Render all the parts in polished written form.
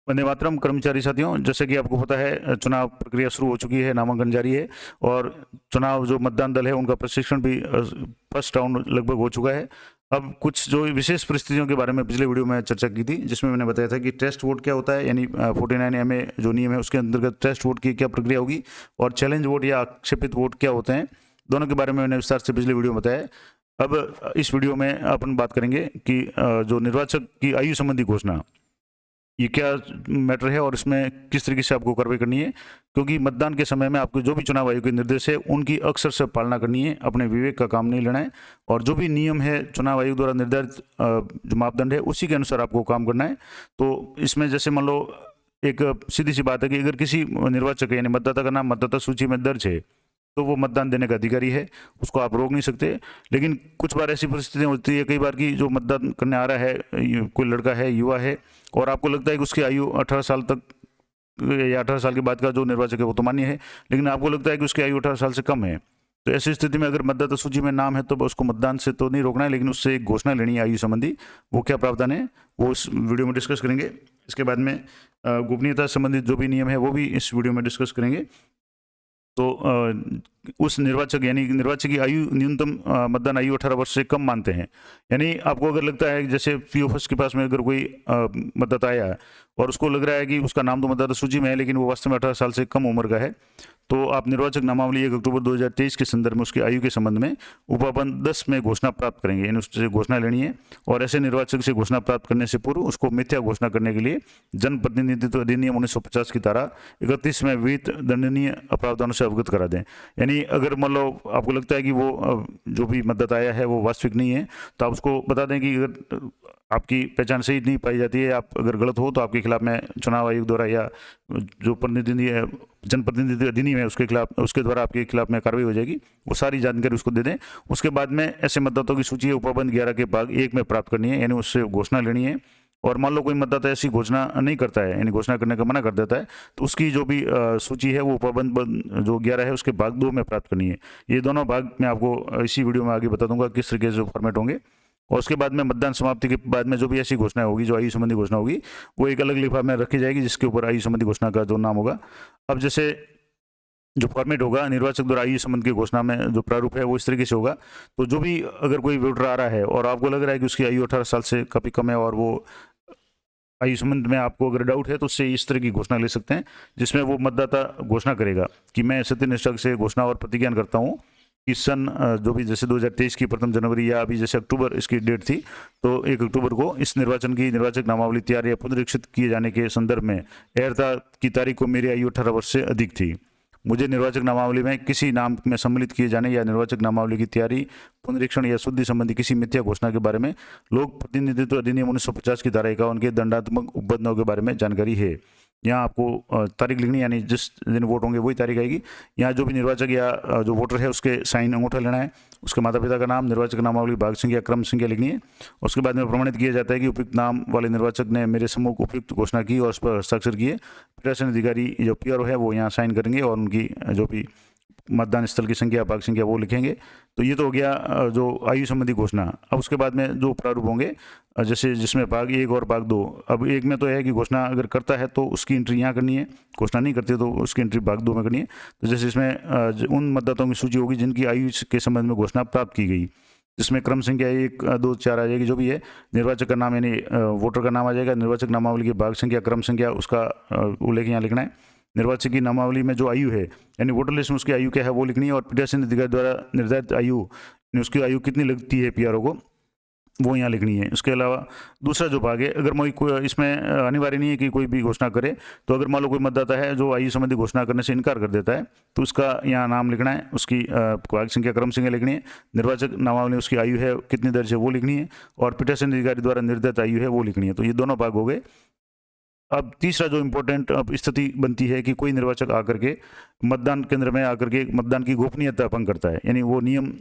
वंदे मातरम। कर्मचारी साथियों, जैसे कि आपको पता है चुनाव प्रक्रिया शुरू हो चुकी है, नामांकन जारी है और चुनाव जो मतदान दल है उनका प्रशिक्षण भी फर्स्ट राउंड लगभग हो चुका है। अब कुछ जो विशेष परिस्थितियों के बारे में पिछले वीडियो में चर्चा की थी, जिसमें मैंने बताया था कि टेस्ट वोट क्या होता है, यानी 49A जो नियम है उसके अंतर्गत टेस्ट वोट की क्या प्रक्रिया होगी और चैलेंज वोट या आक्षेपित वोट क्या होते हैं, दोनों के बारे में मैंने विस्तार से पिछले वीडियो में बताया। अब इस वीडियो में अपन बात करेंगे कि जो निर्वाचक की आयु संबंधी घोषणा, ये क्या मैटर है और इसमें किस तरीके से आपको कार्रवाई करनी है, क्योंकि मतदान के समय में आपको जो भी चुनाव आयोग के निर्देश है उनकी अक्सर से पालना करनी है, अपने विवेक का काम नहीं लेना है और जो भी नियम है चुनाव आयोग द्वारा निर्धारित जो मापदंड है उसी के अनुसार आपको काम करना है। तो इसमें जैसे मान लो एक सीधी सी बात है कि अगर किसी निर्वाचक यानी मतदाता का नाम मतदाता सूची में दर्ज है तो वो मतदान देने का अधिकारी है, उसको आप रोक नहीं सकते। लेकिन कुछ बार ऐसी परिस्थितियाँ होती है कई बार की जो मतदान करने आ रहा है, कोई लड़का है, युवा है और आपको लगता है कि उसकी आयु 18 साल तक या 18 साल के बाद का जो निर्वाचक है वो तो मान्य है, लेकिन आपको लगता है कि उसकी आयु 18 साल से कम है। तो ऐसी स्थिति में अगर मतदाता सूची में नाम है तो उसको मतदान से तो नहीं रोकना है, लेकिन उससे एक घोषणा लेनी है आयु संबंधी। वो क्या प्रावधान है वो इस वीडियो में डिस्कस करेंगे। इसके बाद में गोपनीयता संबंधित जो भी नियम है वो भी इस वीडियो में डिस्कस करेंगे। तो उस निर्वाचक यानी निर्वाचक की आयु न्यूनतम मतदान आयु 18 वर्ष से कम मानते हैं। यानी आपको अगर लगता है जैसे पीओ फर्स्ट के पास में अगर कोई मतदाता आया है और उसको लग रहा है कि उसका नाम तो मतदाता सूची में है लेकिन वो वास्तव में 18 साल से कम उम्र का है, तो आप निर्वाचक नामावली 1 अक्टूबर 2023 के संदर्भ में उसकी आयु के संबंध में उपाबंध 10 में घोषणा प्राप्त करेंगे, यानी उससे घोषणा लेनी है। और ऐसे निर्वाचक से घोषणा प्राप्त करने से पूर्व उसको मिथ्या घोषणा करने के लिए जनप्रतिनिधित्व अधिनियम 1950 की धारा 31 में विहित दंडनीय प्रावधानों से अवगत करा दें। यानी अगर मान लो आपको लगता है कि वो जो भी मतदाता आया है वो वास्तविक नहीं है तो आप उसको बता दें कि अगर आपकी पहचान सही नहीं पाई जाती है, आप अगर गलत हो तो आपके खिलाफ में चुनाव आयोग द्वारा या जो जनप्रतिनिधि अधिनियम है उसके खिलाफ, उसके द्वारा आपके खिलाफ में कार्रवाई हो जाएगी। वो सारी जानकारी उसको दे दें। उसके बाद में ऐसे मतदाताओं की सूची उपाबंध 11 के भाग 1 में प्राप्त करनी है, यानी उससे घोषणा लेनी है। और मान लो कोई मतदाता ऐसी घोषणा नहीं करता है, यानी घोषणा करने का मना कर देता है, तो उसकी जो भी सूची है वो उपाबंध जो 11 है उसके भाग 2 में प्राप्त करनी है। ये दोनों भाग मैं आपको इसी वीडियो में आगे बता दूंगा किस तरीके से फॉर्मेट होंगे। और उसके बाद में मतदान समाप्ति के बाद में जो भी ऐसी घोषणा होगी, जो आयु संबंधी घोषणा होगी, वो एक अलग लिफाफे में रखी जाएगी जिसके ऊपर आयु संबंधी घोषणा का जो नाम होगा। अब जैसे जो फॉर्मेट होगा निर्वाचक द्वारा आयु संबंध की घोषणा में जो प्रारूप है वो इस तरीके से होगा। तो जो भी अगर कोई वोटर आ रहा है और आपको लग रहा है कि उसकी आयु 18 साल से काफ़ी कम है और वो आयु संबंध में आपको अगर डाउट है तो उससे इस तरह की घोषणा ले सकते हैं, जिसमें वो मतदाता घोषणा करेगा कि मैं सत्यनिष्ठा से घोषणा और प्रतिज्ञान करता हूँ कि सन जो भी जैसे 2023 की 1 जनवरी या अभी जैसे अक्टूबर इसकी डेट थी, तो 1 अक्टूबर को इस निर्वाचन की निर्वाचक नामावली तैयार या पुनरीक्षित किए जाने के संदर्भ में एयरता की तारीख को मेरी आयु 18 वर्ष से अधिक थी। मुझे निर्वाचक नामावली में किसी नाम में सम्मिलित किए जाने या निर्वाचक नामावली की तैयारी, पुनरीक्षण या शुद्धि संबंधी किसी मिथ्या घोषणा के बारे में लोक प्रतिनिधित्व अधिनियम 1950 की धारा 51 के दंडात्मक उपबंधों के बारे में जानकारी है। यहाँ आपको तारीख लिखनी, यानी जिस दिन वोट होंगे वही तारीख आएगी। यहाँ जो भी निर्वाचक या जो वोटर है उसके साइन अंगूठा लेना है, उसके माता पिता का नाम, निर्वाचक नामावली भाग संख्या क्रम संख्या लिखनी है। उसके बाद में प्रमाणित किया जाता है कि उपयुक्त नाम वाले निर्वाचक ने मेरे सम्मुख उपयुक्त घोषणा की और उस पर हस्ताक्षर किए। प्रशासन अधिकारी जो पीआरओ है वो यहाँ साइन करेंगे और उनकी जो भी मतदान स्थल की संख्या भाग संख्या वो लिखेंगे। तो ये तो हो गया जो आयु संबंधी घोषणा। अब उसके बाद में जो प्रारूप होंगे जैसे जिसमें भाग 1 और भाग 2। अब 1 में तो है कि घोषणा अगर करता है तो उसकी एंट्री यहाँ करनी है, घोषणा नहीं करती तो उसकी एंट्री भाग 2 में करनी है। तो जैसे इसमें उन मतदाताओं की सूची होगी जिनकी आयु के संबंध में घोषणा प्राप्त की गई, जिसमें क्रम संख्या 1 2 4 आ जाएगी, जो भी है निर्वाचक का नाम यानी वोटर का नाम आ जाएगा, निर्वाचक नामावली की भाग संख्या क्रम संख्या उसका उल्लेख यहाँ लिखना है। निर्वाचक की नामावली में जो आयु है यानी वोटर लिस्ट में उसकी आयु क्या है वो लिखनी है और पीठासीन अधिकारी द्वारा निर्धारित आयु उसकी आयु कितनी लगती है पीआरओ को वो यहाँ लिखनी है। उसके अलावा दूसरा जो भाग है, अगर कोई इसमें अनिवार्य नहीं है कि कोई भी घोषणा करे, तो अगर मान लो कोई मतदाता है जो आयु संबंधी घोषणा करने से इनकार कर देता है तो उसका यहाँ नाम लिखना है, उसकी भाग संख्या क्रम संख्या लिखनी है, निर्वाचक नामावली उसकी आयु है कितनी दर्ज है वो लिखनी है और पीठासीन अधिकारी द्वारा निर्धारित आयु है वो लिखनी है। तो ये दोनों भाग हो गए। अब तीसरा जो इम्पोर्टेंट अब स्थिति बनती है कि कोई निर्वाचक आकर के मतदान केंद्र में आकर के मतदान की गोपनीयता भंग करता है, यानी वो नियम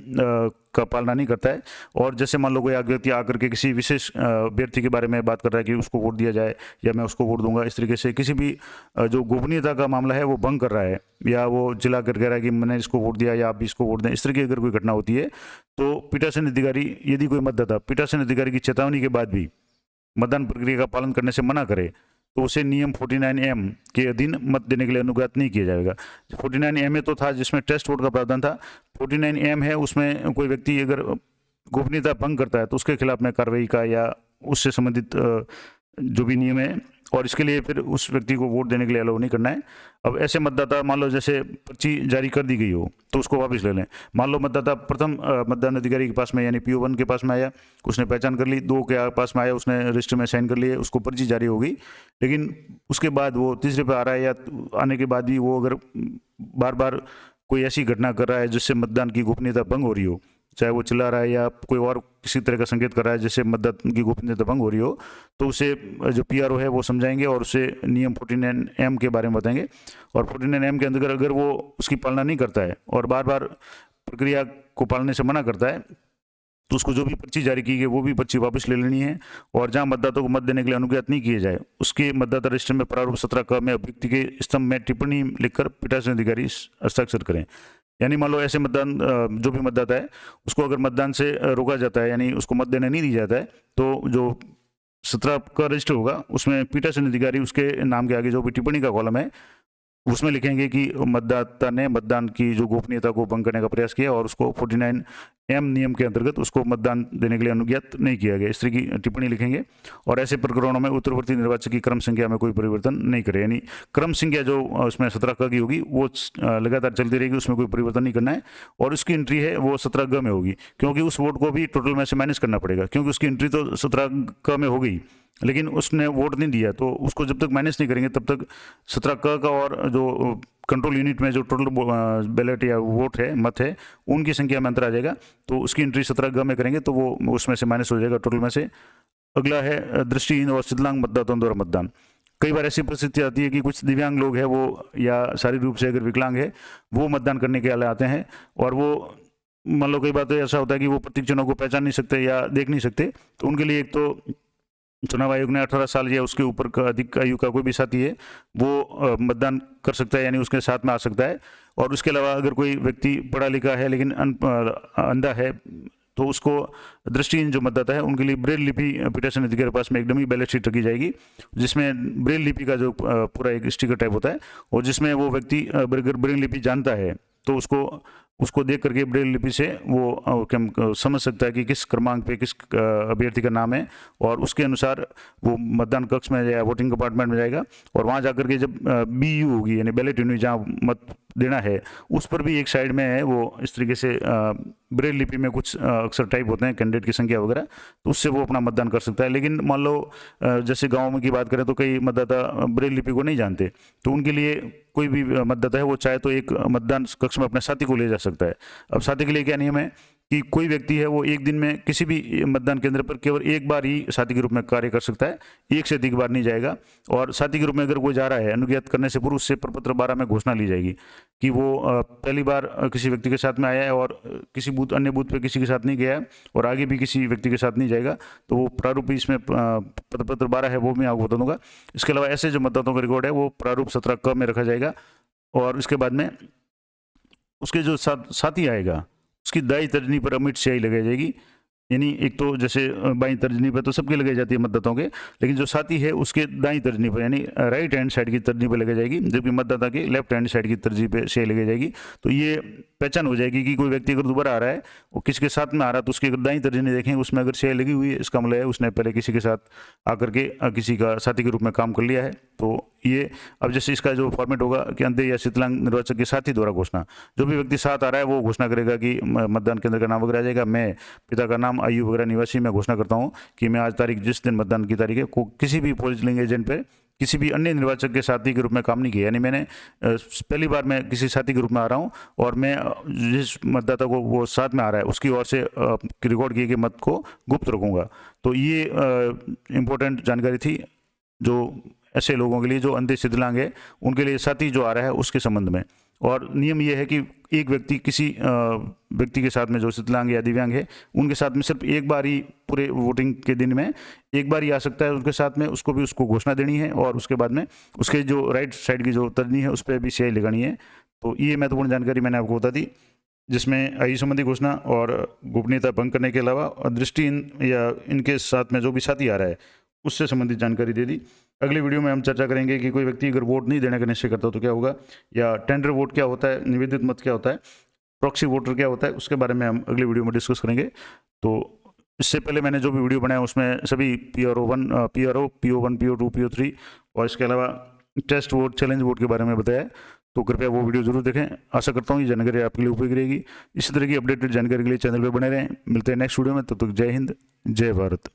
का पालना नहीं करता है। और जैसे मान लो कोई व्यक्ति आकर के किसी विशेष अभ्यर्थी के बारे में बात कर रहा है कि उसको वोट दिया जाए या मैं उसको वोट दूंगा, इस तरीके से किसी भी जो गोपनीयता का मामला है वो भंग कर रहा है या वो चिल्ला कर कह रहा है कि मैंने इसको वोट दिया या आप भी इसको वोट दें, इस तरह की अगर कोई घटना होती है तो पीठासीन अधिकारी, यदि कोई मतदाता पीठासीन अधिकारी की चेतावनी के बाद भी मतदान प्रक्रिया का पालन करने से मना करे तो उसे नियम 49M के अधीन मत देने के लिए अनुज्ञात नहीं किया जाएगा। 49M में तो था जिसमें टेस्ट वोट का प्रावधान था, 49M है उसमें कोई व्यक्ति अगर गोपनीयता भंग करता है तो उसके खिलाफ में कार्रवाई का या उससे संबंधित जो भी नियम है, और इसके लिए फिर उस व्यक्ति को वोट देने के लिए अलाउ नहीं करना है। अब ऐसे मतदाता, मान लो जैसे पर्ची जारी कर दी गई हो तो उसको वापस ले लें। मान लो मतदाता प्रथम मतदान अधिकारी के पास में यानी PO1 के पास में आया, उसने पहचान कर ली, 2 के पास में आया, उसने रजिस्टर में साइन कर लिए, उसको पर्ची जारी हो गई, लेकिन उसके बाद वो तीसरे पे आ रहा है या आने के बाद भी वो अगर बार बार कोई ऐसी घटना कर रहा है जिससे मतदान की गोपनीयता भंग हो रही हो, चाहे वो चिल्ला रहा है या कोई और किसी तरह का संकेत कर रहा है जिससे मतदान की गोपनीयता भंग हो रही हो, तो उसे जो PRO है वो समझाएंगे और उसे नियम 49M के बारे में बताएंगे। और 49M के अंदर अगर वो उसकी पालना नहीं करता है और बार बार प्रक्रिया को पालने से मना करता है तो उसको जो भी पर्ची जारी की गई वो भी पर्ची वापस ले लेनी है। और जहां मतदाता को मत देने के लिए अनुज्ञात नहीं किए जाए उसके मतदाता रजिस्टर में प्रारूप 17 में अभिव्यक्ति के स्तंभ में टिप्पणी लिखकर पीठासीन अधिकारी हस्ताक्षर करें। यानी मान लो ऐसे मतदान जो भी मतदाता है उसको अगर मतदान से रोका जाता है यानी उसको मत देने नहीं दिया जाता है तो जो 17 का रजिस्टर होगा उसमें पीठासीन अधिकारी उसके नाम के आगे जो भी टिप्पणी का कॉलम है उसमें लिखेंगे कि मतदाता ने मतदान की जो गोपनीयता को भंग करने का प्रयास किया और उसको 49M नियम के अंतर्गत उसको मतदान देने के लिए अनुज्ञात नहीं किया गया, इस तरह की टिप्पणी लिखेंगे। और ऐसे प्रकरणों में उत्तरवर्ती निर्वाचक की क्रम संख्या में कोई परिवर्तन नहीं करे, यानी क्रम संख्या जो उसमें 17 की होगी वो लगातार चलती रहेगी, उसमें कोई परिवर्तन नहीं करना है। और उसकी एंट्री है वो 17 में होगी, क्योंकि उस वोट को भी टोटल में से माइनस करना पड़ेगा, क्योंकि उसकी एंट्री तो 17 में हो गई लेकिन उसने वोट नहीं दिया, तो उसको जब तक माइनस नहीं करेंगे तब तक 17 का और जो कंट्रोल यूनिट में जो टोटल बैलेट या वोट है, मत है, उनकी संख्या में अंतर आ जाएगा। तो उसकी एंट्री 17 में करेंगे तो वो उसमें से माइनस हो जाएगा टोटल में से। अगला है दृष्टिहीन और शिथिलांग मतदाताओं द्वारा मतदान। कई बार ऐसी परिस्थिति आती है कि कुछ दिव्यांग लोग हैं वो या शारीरिक रूप से अगर विकलांग है वो मतदान करने के लिए आते हैं और वो मान लो कई बार तो ऐसा होता है कि वो प्रतीक चिन्हों को पहचान नहीं सकते या देख नहीं सकते, तो उनके लिए एक तो चुनाव आयोग ने 18 साल या उसके ऊपर का अधिक आयु का कोई भी साथी है वो मतदान कर सकता है, यानी उसके साथ में आ सकता है। और उसके अलावा अगर कोई व्यक्ति पढ़ा लिखा है लेकिन अंधा है तो उसको दृष्टिहीन जो मतदाता है उनके लिए ब्रेल लिपि पीठासीन अधिकारी के पास में एक डमी बैलेट शीट रखी जाएगी जिसमें ब्रेल लिपि का जो पूरा एक स्टिकर टाइप होता है और जिसमें वो व्यक्ति अगर ब्रेल लिपि जानता है तो उसको देख करके ब्रेल लिपि से वो समझ सकता है कि किस क्रमांक पे किस अभ्यर्थी का नाम है और उसके अनुसार वो मतदान कक्ष में या वोटिंग कंपार्टमेंट में जाएगा। और वहाँ जाकर के जब BU होगी यानी बैलेट यूनिट जहाँ मत देना है उस पर भी एक साइड में है वो इस तरीके से ब्रेल लिपि में कुछ अक्सर टाइप होते हैं कैंडिडेट की संख्या वगैरह, तो उससे वो अपना मतदान कर सकता है। लेकिन मान लो जैसे गाँव में की बात करें तो कई मतदाता ब्रेल लिपि को नहीं जानते, तो उनके लिए कोई भी मतदाता है वो चाहे तो एक मतदान कक्ष में अपने साथी को ले जा सकता है। अब साथी के लिए क्या नियम है कि कोई व्यक्ति है वो एक दिन में किसी भी मतदान केंद्र पर केवल एक बार ही साथी के रूप में कार्य कर सकता है, एक से अधिक बार नहीं जाएगा। और साथी के रूप में अगर कोई जा रहा है अनुज्ञात करने से पूर्व उससे प्रपत्र 12 में घोषणा ली जाएगी कि वो पहली बार किसी व्यक्ति के साथ में आया है और किसी अन्य बूथ पे किसी के साथ नहीं गया है और आगे भी किसी व्यक्ति के साथ नहीं जाएगा, तो वो प्रारूप इसमें पत्र 12 है वो मैं आपको बता दूंगा। इसके अलावा ऐसे जो मतदाताओं का रिकॉर्ड है वो प्रारूप 17 में रखा जाएगा। और इसके बाद में उसके जो साथी आएगा उसकी दाई तर्जनी पर अमिट स्याही लगाई जाएगी, यानी एक तो जैसे बाईं तर्जनी पर तो सबके लगाई जाती है मतदाताओं के, लेकिन जो साथी है उसके दाईं तर्जनी पर यानी राइट हैंड साइड की तर्जनी पर लगाई जाएगी, जबकि मतदाता के लेफ्ट हैंड साइड की तर्जनी पे स्याही लगाई जाएगी। तो ये पहचान हो जाएगी कि कोई व्यक्ति अगर दोबारा आ रहा है वो किसके साथ में आ रहा है तो उसकी अगर दाईं तर्जनी देखें उसमें अगर स्याही लगी हुई है इसका मतलब है उसने पहले किसी के साथ आकर के किसी का साथी के रूप में काम कर लिया है। तो ये अब जैसे इसका जो फॉर्मेट होगा कि अंधे या शिथिलांग निर्वाचक के साथी द्वारा घोषणा, जो भी व्यक्ति साथ आ रहा है वो घोषणा करेगा कि मतदान केंद्र का नाम वगैरह आ जाएगा, मैं पिता का नाम आयु वगैरह निवासी मैं घोषणा करता हूँ कि मैं आज तारीख जिस दिन मतदान की तारीख है को किसी भी पोलिंग एजेंट पे किसी भी अन्य निर्वाचक के साथी के रूप में काम नहीं किया, यानी मैंने पहली बार मैं किसी साथी के रूप में आ रहा हूँ और मैं जिस मतदाता को वो साथ में आ रहा है उसकी ओर से रिकॉर्ड किए गए मत को गुप्त रखूँगा। तो ये इम्पोर्टेंट जानकारी थी जो ऐसे लोगों के लिए जो अंधे शिथिलांग है उनके लिए साथी जो आ रहा है उसके संबंध में। और नियम ये है कि एक व्यक्ति किसी व्यक्ति के साथ में जो शिथिलांग या दिव्यांग है उनके साथ में सिर्फ एक बार ही पूरे वोटिंग के दिन में एक बार ही आ सकता है उनके साथ में, उसको घोषणा देनी है और उसके बाद में उसके जो राइट साइड की जो तर्जनी है उस पर भी स्याही लगानी है। तो ये महत्वपूर्ण जानकारी मैंने आपको बता दी जिसमें आयु संबंधी घोषणा और गोपनीयता भंग करने के अलावा दृष्टिहीन या इनके साथ में जो भी साथी आ रहा है उससे संबंधित जानकारी दे दी। अगली वीडियो में हम चर्चा करेंगे कि कोई व्यक्ति अगर वोट नहीं देने का निश्चय करता तो क्या होगा, या टेंडर वोट क्या होता है, निवेदित मत क्या होता है, प्रॉक्सी वोटर क्या होता है, उसके बारे में हम अगली वीडियो में डिस्कस करेंगे। तो इससे पहले मैंने जो भी वीडियो बनाया उसमें सभी PRO1, PO1, PO2, PO3 और इसके अलावा टेस्ट वोट, चैलेंज वोट के बारे में बताया है, तो कृपया वो वीडियो जरूर देखें। आशा करता हूँ ये जानकारी आपके लिए उपयोगी रहेगी। इसी तरह की अपडेटेड जानकारी के लिए चैनल पर बने रहें। मिलते हैं नेक्स्ट वीडियो में, तब तक जय हिंद, जय भारत।